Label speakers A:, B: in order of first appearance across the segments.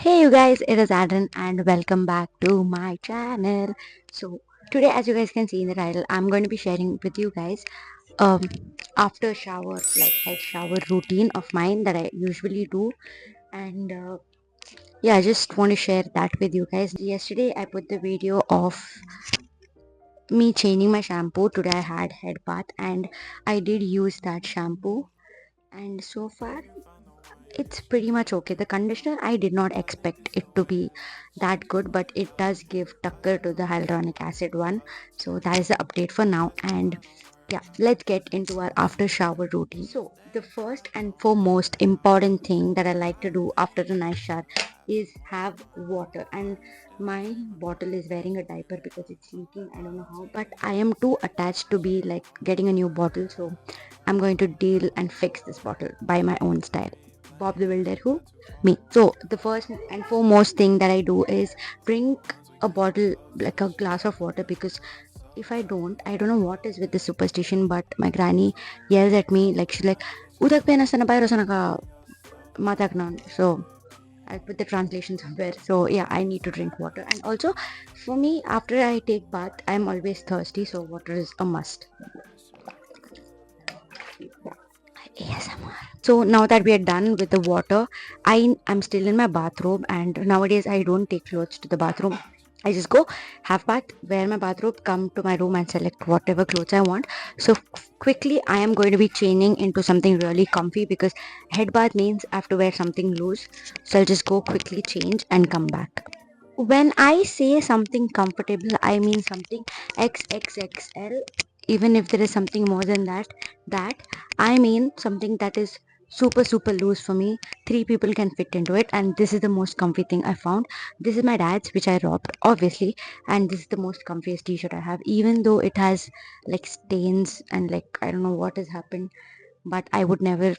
A: Hey you guys, it is Adan and welcome back to my channel. So today, as you guys can see in the title, I'm going to be sharing with you guys um after shower, like head shower routine of mine that I usually do. And yeah, I just want to share that with you guys. Yesterday I put the video of me changing my shampoo. Today I had head bath and I did use that shampoo, and so far it's pretty much okay. The conditioner, I did not expect it to be that good, but it does give tucker to the hyaluronic acid one. So that is the update for now. And yeah, let's get into our after shower routine. So the first and foremost important thing that I like to do after a nice shower is have water. And my bottle is wearing a diaper because it's leaking. I don't know how, but I am too attached to be like getting a new bottle. So I'm going to deal and fix this bottle by my own style. Bob the Builder who? Me. So the first and foremost thing that I do is drink a bottle, like a glass of water, because if I don't know what is with this superstition, but my granny yells at me like she's like udak pe nasa na bayro sa naka matagnan. So I'll put the translation somewhere. So yeah, I need to drink water. And also for me, after I take bath, I'm always thirsty, so water is a must. ASMR. So now that we are done with the water, I'm still in my bathrobe, and nowadays I don't take clothes to the bathroom. I just go have bath, wear my bathrobe, come to my room and select whatever clothes I want. So quickly I am going to be changing into something really comfy because head bath means I have to wear something loose. So I'll just go quickly change and come back. When I say something comfortable, I mean something XXXL. Even if there is something more than that I mean something that is super loose for me. Three people can fit into it, and this is the most comfy thing I found. This is my dad's, which I robbed, obviously, and this is the most comfiest t-shirt I have, even though it has like stains and like I don't know what has happened, but I would never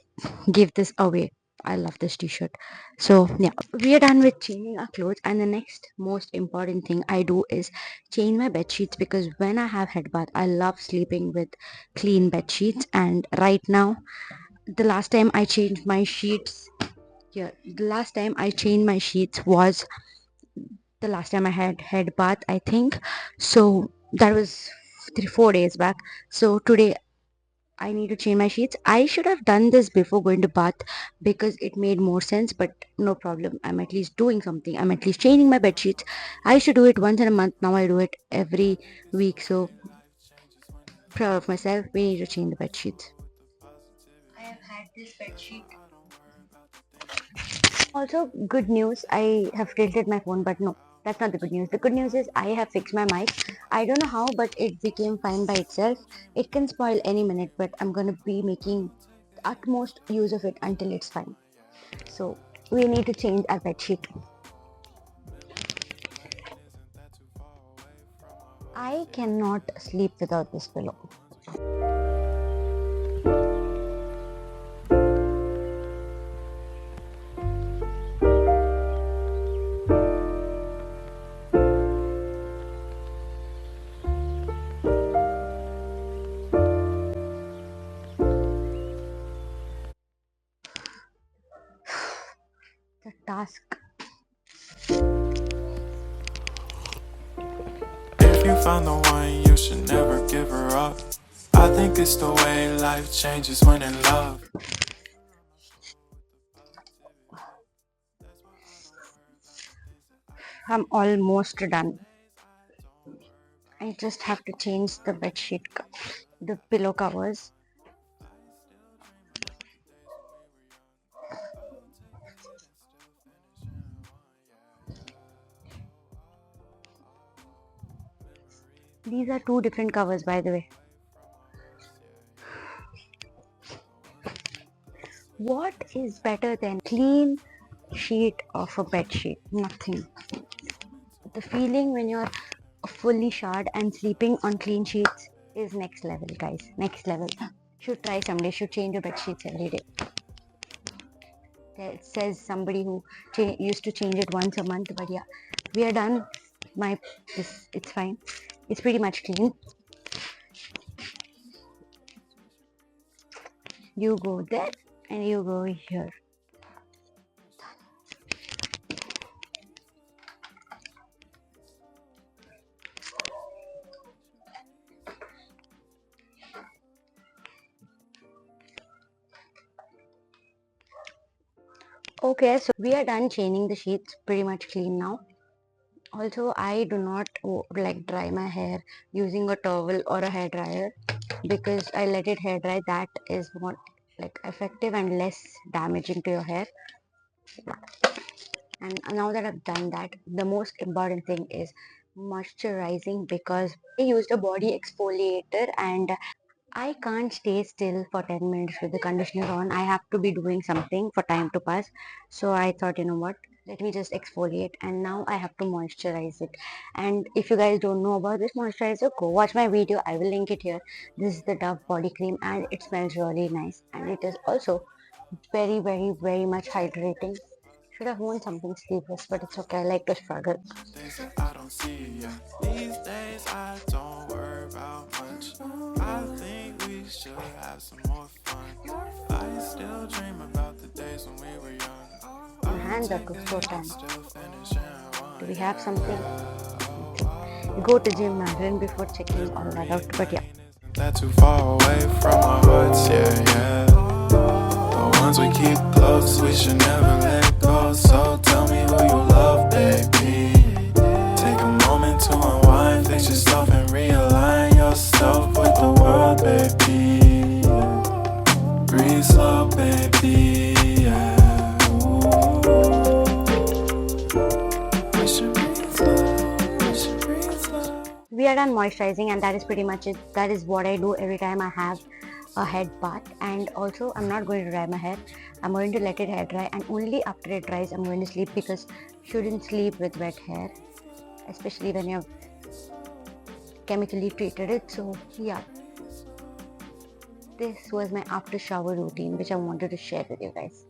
A: give this away. I love this t-shirt. So yeah, we are done with changing our clothes, and the next most important thing I do is change my bed sheets because when I have head bath, I love sleeping with clean bed sheets. And right now, the last time I changed my sheets, yeah, the last time I changed my sheets was the last time I had head bath, I think. So that was 4 days back. So today I need to change my sheets. I should have done this before going to bath because it made more sense, but no problem. I'm at least doing something. I'm at least changing my bed sheets. I should do it once in a month. Now I do it every week. So proud of myself. We need to change the bed sheets. I have had this bed sheet. Also, good news. I have tilted my phone, but no, that's not the good news. The good news is I have fixed my mic. I don't know how, but it became fine by itself. It can spoil any minute, but I'm gonna be making utmost use of it until it's fine. So we need to change our bed sheet. I cannot sleep without this pillow. The task.
B: If you found the one, you should never give her up. I think it's the way life changes when in love.
A: I'm almost done. I just have to change the bed sheet, the pillow covers. These are two different covers, by the way. What is better than clean sheet of a bed sheet? Nothing. The feeling when you're fully showered and sleeping on clean sheets is next level, guys. Next level. Should try someday. Should change your bed sheets every day. It says somebody who used to change it once a month, but yeah, we are done. My it's fine. It's pretty much clean. You go there and you go here. Okay, so we are done changing the sheets, pretty much clean now. Also, I do not like dry my hair using a towel or a hair dryer because I let it hair dry. That is more like effective and less damaging to your hair. And now that I've done that, the most important thing is moisturizing because I used a body exfoliator and I can't stay still for 10 minutes with the conditioner on. I have to be doing something for time to pass. So I thought, you know what? Let me just exfoliate, and now I have to moisturize it. And if you guys don't know about this moisturizer, go watch my video. I will link it here. This is the Dove body cream and it smells really nice, and it is also very, very, very much hydrating. Should have worn something sleeveless, but it's okay. I like to struggle.
B: Days that I don't see ya. These days I don't worry about much. I think we should have some more fun. I still dream about the days when we were young.
A: My hands are so tan. Do we have something? Go to gym, Madeline, before checking all that out. But yeah.
B: That too far away from our hearts, yeah. The ones we keep close, we should never let go. So tell me who you love, baby. Take a moment to unwind, fix yourself and realign yourself with the world, baby. Breathe slow, baby, yeah. We should breathe slow, we should breathe slow.
A: We are done moisturizing, and that is pretty much it. That is what I do every time I have a head bath. And also, I'm not going to dry my hair. I'm going to let it hair dry, and only after it dries I'm going to sleep, because you shouldn't sleep with wet hair, especially when you've chemically treated it. So yeah, this was my after shower routine which I wanted to share with you guys.